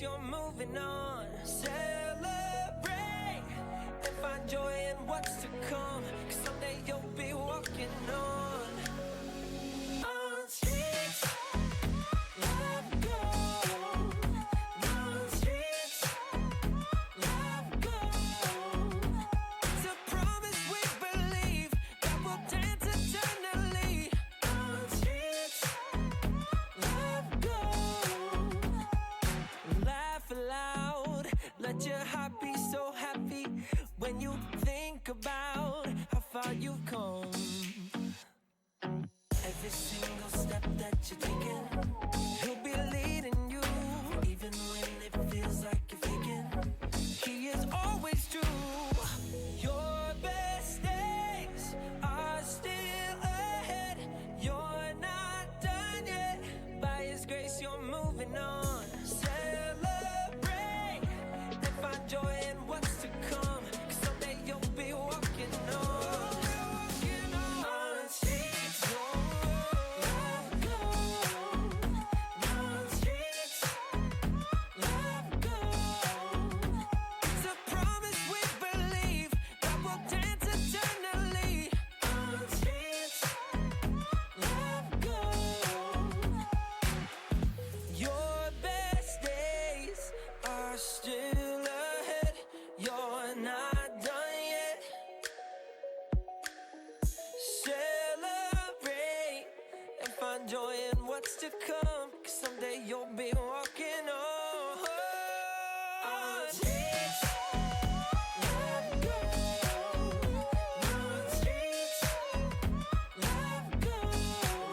grace, you're moving on. Celebrate and find joy in what's to come. 'Cause someday you'll be walking on streets. Love goes. On streets. Love goes. It's a promise we believe that will dance eternally. On streets. Love goes. Laugh aloud. Let your heart be so happy when you think about how far you've come. Every single step that you're taking, he'll be leading you. Even when it feels like you're faking, he is always true. Your best days are still ahead. You're not done yet. By his grace, you're moving on. Celebrate and find joy in what's to come. 'Cause someday you'll be walking on streets. Love goes. On streets. Love goes. It's a promise we believe that will dance eternally. On streets. Love goes. Your best days are still ahead. You're not done yet. Celebrate and find joy in what's to come. 'Cause someday you'll be walking on streets. Love goes. On streets. Love goes.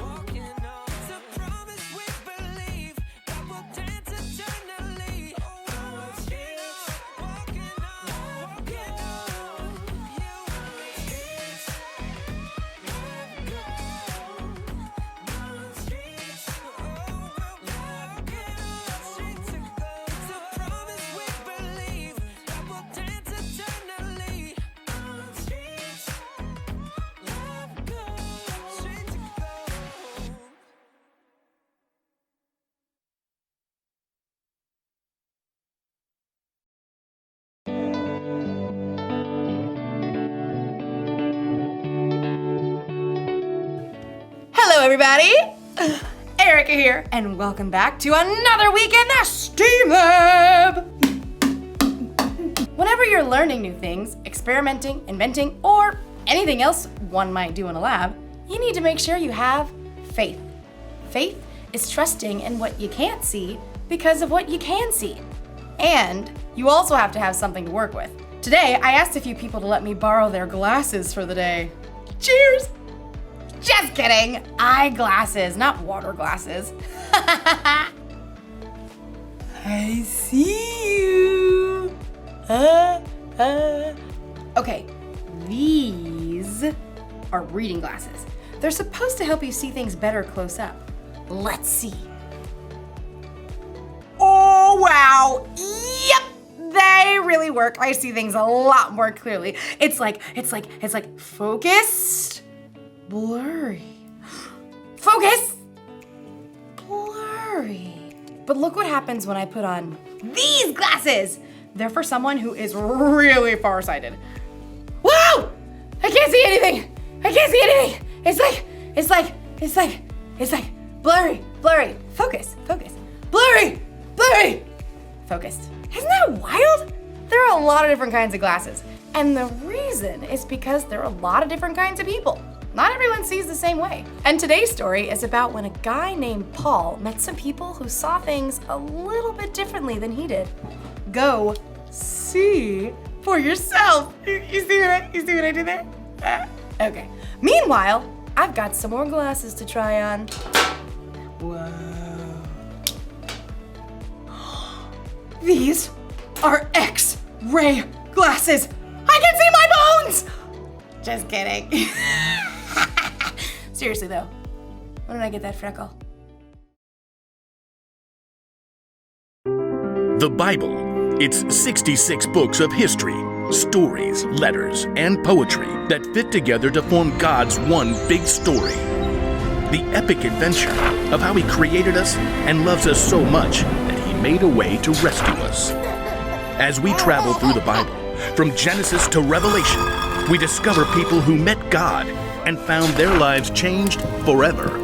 Walking on. It's a promise we believe that will dance eternally. On streets. Walking on. Walking on. You streets. Love goes. On streets. Walking on streets to go. It's a promise we believe that will dance eternally. On streets. Love goes. Streets to go. Hello, everybody. Erica here, and welcome back to another week in the STEAM Lab. Whenever you're learning new things, experimenting, inventing, or anything else one might do in a lab, you need to make sure you have faith. Faith is trusting in what you can't see because of what you can see. And you also have to have something to work with. Today, I asked a few people to let me borrow their glasses for the day. Cheers! Just kidding. Eyeglasses, not water glasses. I see you. Okay, these are reading glasses. They're supposed to help you see things better close up. Let's see. Oh, wow. Yep. They really work. I see things a lot more clearly. It's like focused, blurry. Focus, blurry. But look what happens when I put on these glasses. They're for someone who is really farsighted. Wow! I can't see anything. I can't see anything. It's like blurry. Focus. Blurry. Focused. Isn't that wild? There are a lot of different kinds of glasses. And the reason is because there are a lot of different kinds of people. Not everyone sees the same way. And today's story is about when a guy named Paul met some people who saw things a little bit differently than he did. Go see for yourself. You see what I did there? Okay. Meanwhile, I've got some more glasses to try on. Whoa. These are X-ray glasses. I can see my bones! Just kidding. Seriously though, when did I get that freckle? The Bible. It's 66 books of history, stories, letters, and poetry that fit together to form God's one big story. The epic adventure of how He created us and loves us so much that He made a way to rescue us. As we travel through the Bible, from Genesis to Revelation, we discover people who met God and found their lives changed forever.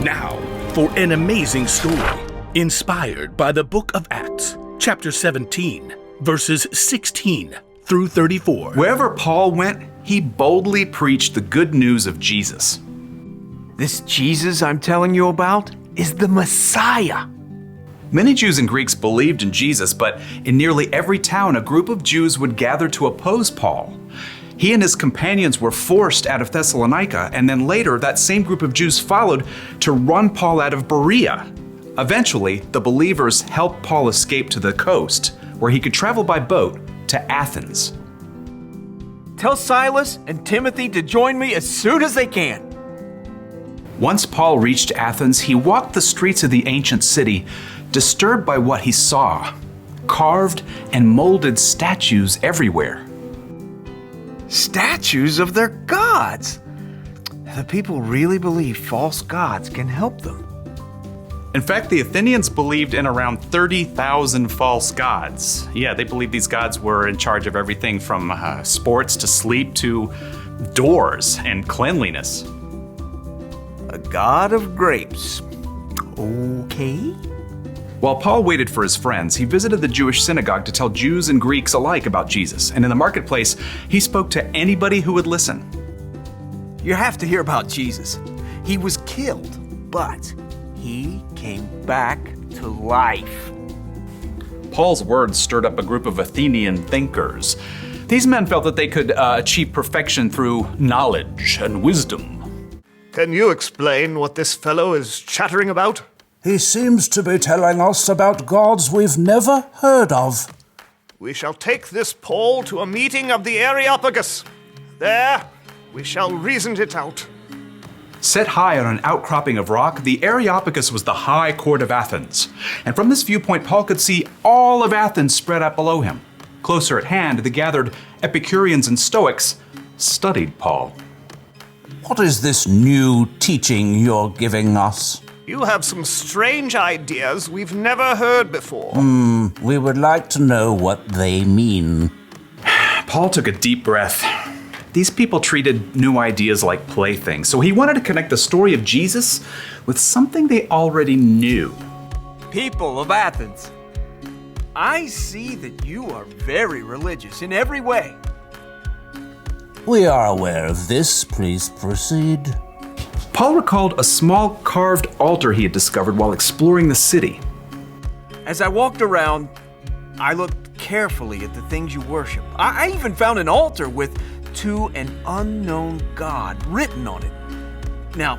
Now, for an amazing story inspired by the book of Acts, chapter 17, verses 16 through 34. Wherever Paul went, he boldly preached the good news of Jesus. This Jesus I'm telling you about is the Messiah. Many Jews and Greeks believed in Jesus, but in nearly every town, a group of Jews would gather to oppose Paul. He and his companions were forced out of Thessalonica, and then later that same group of Jews followed to run Paul out of Berea. Eventually, the believers helped Paul escape to the coast, where he could travel by boat to Athens. Tell Silas and Timothy to join me as soon as they can. Once Paul reached Athens, he walked the streets of the ancient city, disturbed by what he saw: carved and molded statues everywhere. Statues of their gods. The people really believe false gods can help them. In fact, the Athenians believed in around 30,000 false gods. Yeah, they believed these gods were in charge of everything from sports to sleep to doors and cleanliness. A god of grapes. Okay. While Paul waited for his friends, he visited the Jewish synagogue to tell Jews and Greeks alike about Jesus. And in the marketplace, he spoke to anybody who would listen. You have to hear about Jesus. He was killed, but he came back to life. Paul's words stirred up a group of Athenian thinkers. These men felt that they could achieve perfection through knowledge and wisdom. Can you explain what this fellow is chattering about? He seems to be telling us about gods we've never heard of. We shall take this Paul to a meeting of the Areopagus. There, we shall reason it out. Set high on an outcropping of rock, the Areopagus was the high court of Athens. And from this viewpoint, Paul could see all of Athens spread out below him. Closer at hand, the gathered Epicureans and Stoics studied Paul. What is this new teaching you're giving us? You have some strange ideas we've never heard before. We would like to know what they mean. Paul took a deep breath. These people treated new ideas like playthings, so he wanted to connect the story of Jesus with something they already knew. People of Athens, I see that you are very religious in every way. We are aware of this. Please proceed. Paul recalled a small carved altar he had discovered while exploring the city. As I walked around, I looked carefully at the things you worship. I even found an altar with "To an unknown God" written on it. Now,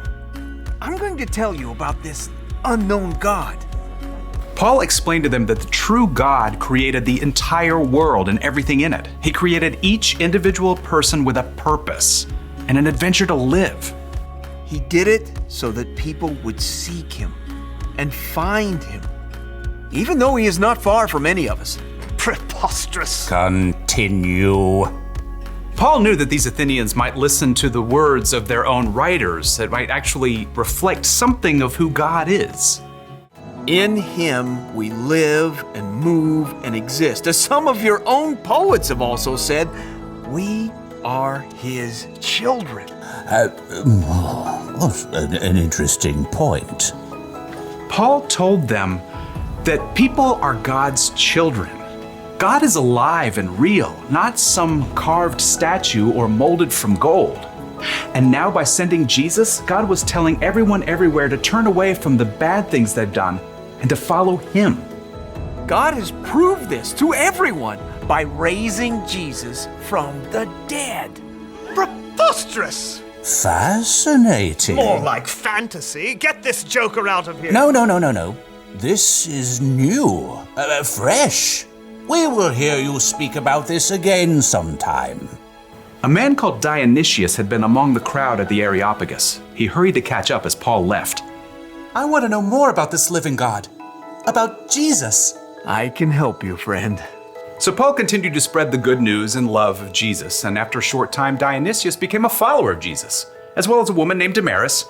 I'm going to tell you about this unknown God. Paul explained to them that the true God created the entire world and everything in it. He created each individual person with a purpose and an adventure to live. He did it so that people would seek him and find him, even though he is not far from any of us. Preposterous. Continue. Paul knew that these Athenians might listen to the words of their own writers that might actually reflect something of who God is. In him we live and move and exist. As some of your own poets have also said, we are his children. What an interesting point. Paul told them that people are God's children. God is alive and real, not some carved statue or molded from gold. And now by sending Jesus, God was telling everyone everywhere to turn away from the bad things they've done and to follow him. God has proved this to everyone by raising Jesus from the dead. Preposterous. Fascinating. More like fantasy. Get this joker out of here. No. This is new, fresh. We will hear you speak about this again sometime. A man called Dionysius had been among the crowd at the Areopagus. He hurried to catch up as Paul left. I want to know more about this living God, about Jesus. I can help you, friend. So Paul continued to spread the good news and love of Jesus, and after a short time, Dionysius became a follower of Jesus, as well as a woman named Damaris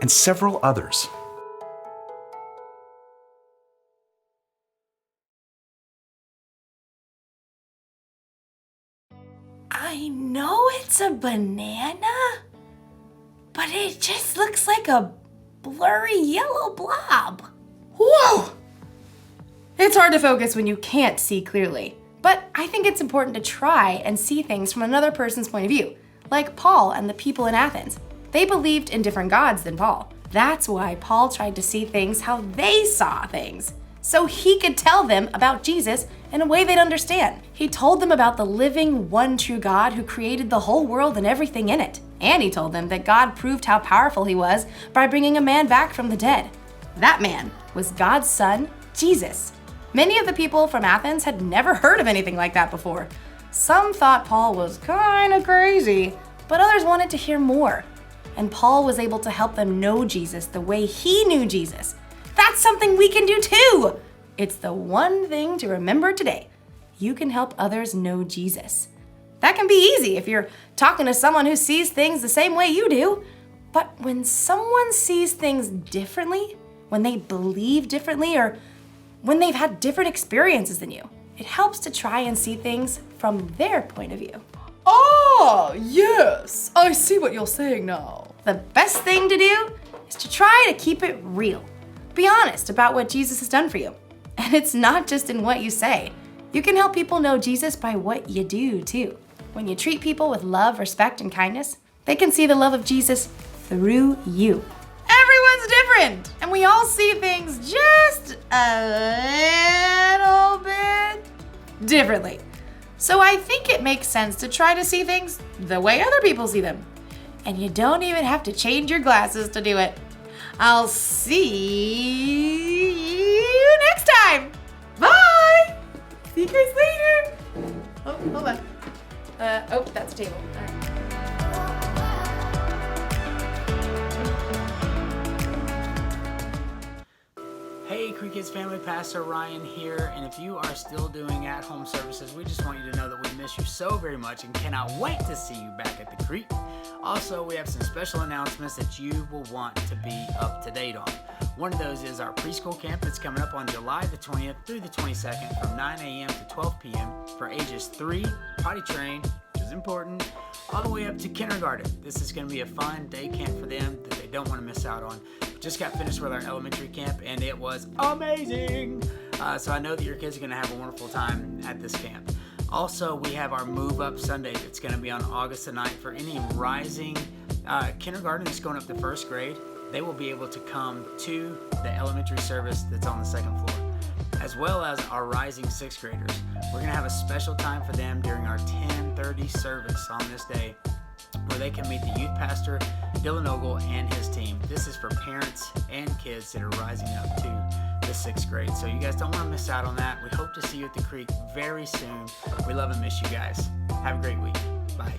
and several others. I know it's a banana, but it just looks like a blurry yellow blob. Whoa! It's hard to focus when you can't see clearly, but I think it's important to try and see things from another person's point of view, like Paul and the people in Athens. They believed in different gods than Paul. That's why Paul tried to see things how they saw things, so he could tell them about Jesus in a way they'd understand. He told them about the living, one true God who created the whole world and everything in it. And he told them that God proved how powerful he was by bringing a man back from the dead. That man was God's son, Jesus. Many of the people from Athens had never heard of anything like that before. Some thought Paul was kind of crazy, but others wanted to hear more. And Paul was able to help them know Jesus the way he knew Jesus. That's something we can do too! It's the one thing to remember today. You can help others know Jesus. That can be easy if you're talking to someone who sees things the same way you do. But when someone sees things differently, when they believe differently, or when they've had different experiences than you, it helps to try and see things from their point of view. Ah, yes, I see what you're saying now. The best thing to do is to try to keep it real. Be honest about what Jesus has done for you. And it's not just in what you say. You can help people know Jesus by what you do too. When you treat people with love, respect, and kindness, they can see the love of Jesus through you. Everyone's different, and we all see things just a little bit differently. So I think it makes sense to try to see things the way other people see them. And you don't even have to change your glasses to do it. I'll see you next time. Bye. See you guys later. Oh, hold on. That's a table. All right. Hey Creek Kids family, Pastor Ryan here, and if you are still doing at-home services, we just want you to know that we miss you so very much and cannot wait to see you back at the Creek. Also, we have some special announcements that you will want to be up to date on. One of those is our preschool camp that's coming up on July the 20th through the 22nd from 9 a.m. to 12 p.m. for ages 3, potty trained, which is important, all the way up to kindergarten. This is going to be a fun day camp for them that they don't want to miss out on. We just got finished with our elementary camp and it was amazing. So I know that your kids are going to have a wonderful time at this camp. Also, we have our Move Up Sunday that's going to be on August the 9th for any rising kindergarten that's going up to first grade. They will be able to come to the elementary service that's on the second floor, as well as our rising 6th graders. We're going to have a special time for them during our 10:30 service on this day, where they can meet the youth pastor, Dylan Ogle, and his team. This is for parents and kids that are rising up to the 6th grade. So you guys don't want to miss out on that. We hope to see you at the Creek very soon. We love and miss you guys. Have a great week. Bye.